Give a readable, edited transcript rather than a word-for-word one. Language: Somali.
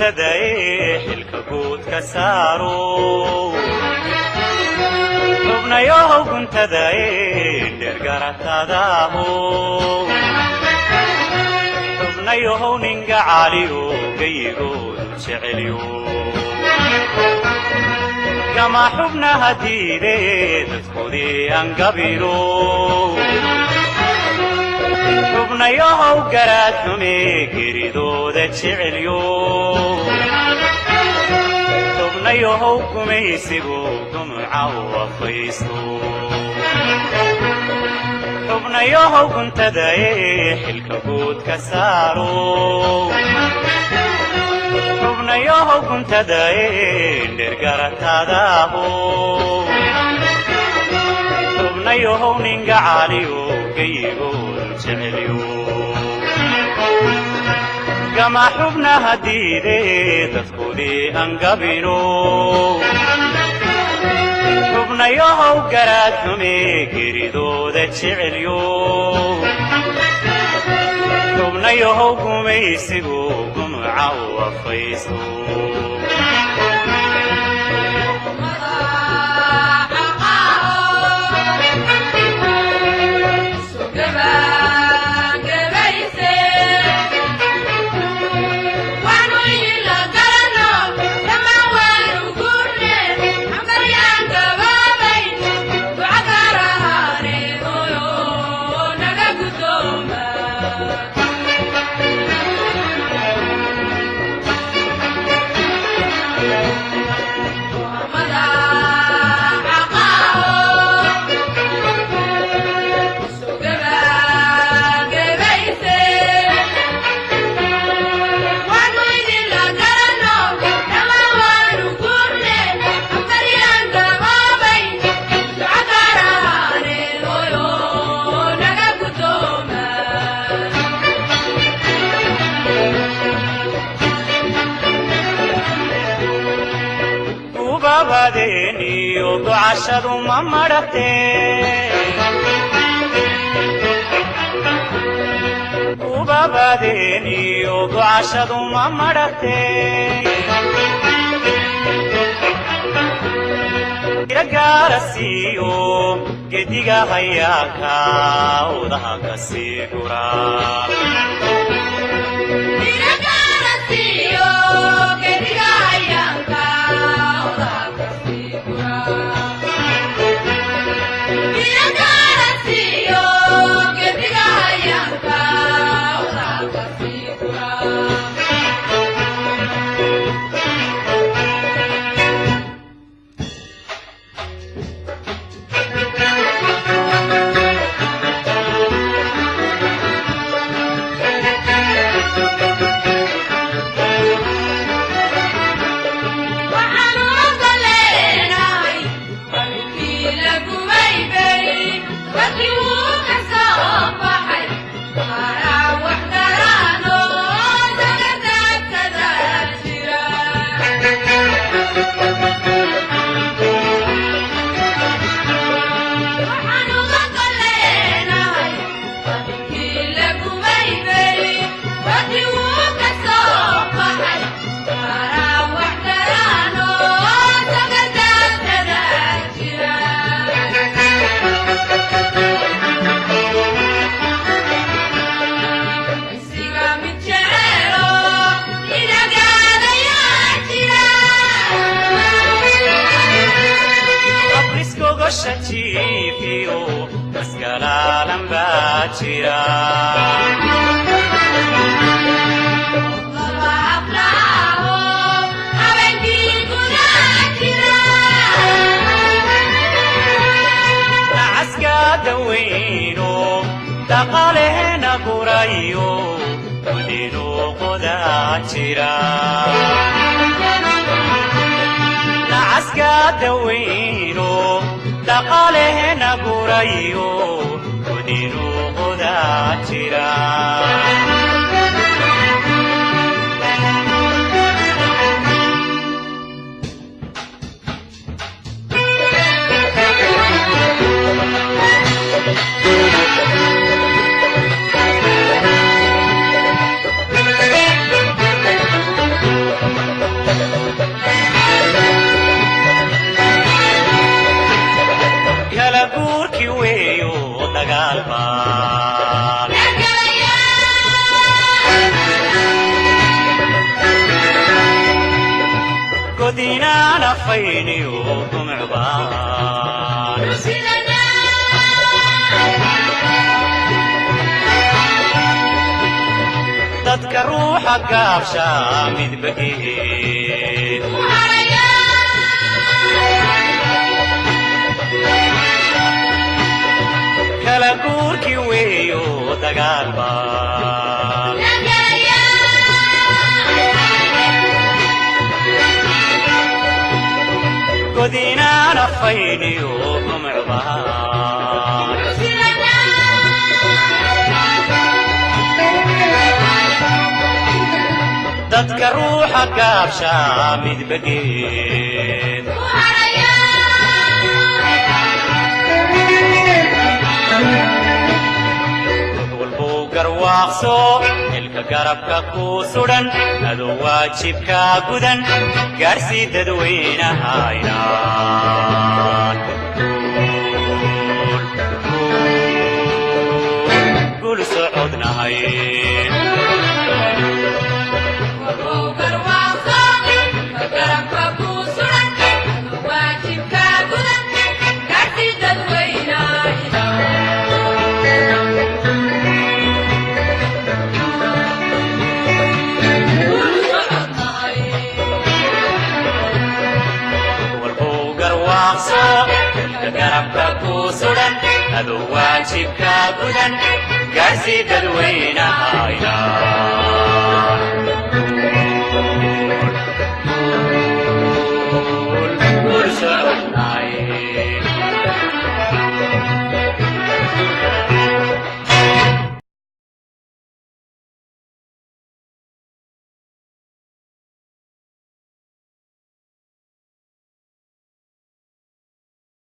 guntadae xilka guud ka saaro xubnayow guntadae dhergaratadaho xubnayow ninga caaliyo gayigoodu jecelyo kama xubnaha diide dadkoodii angabino xubnayow garaad xume geridooda jecelyo xubnayow gumaysigu gumca u afaysto xubnayow guntadae xilka guud ka saaro xubnayow guntadae dhergaratadaho xubnayow ninga caaliyo gayigoodu jecelyo kama xubnaha diide dadkoodii angabino xubnayow garaad xume geridooda jecelyo xubnayow gumaysigu gumca u afaysto babadeniyo ducashadu ma marate babadeniyo ducashadu ma marate iragaarasiyo gediga hayaaka udaha kasii gura shajifiyo maskalalan bajira daweyno daqalehena gurayo kudino qoda jira nacaska daweyno daqalehena gurayo kudino qoda jira فينيكم عبان dadka ruuxa gaabsha mid bageed kala guurki weeyo dagaal baa godinaana fayniyukum cubaan dadka ruuxa gaabsha mid bageed walbuu garwaaqso ilka garabka ku sudan adoo waajibkaa gudan gaarsii dadweynahaynaan gul socodnahay garabka ku sudan adoo waajibkaa gudan gaarsii dadweynaha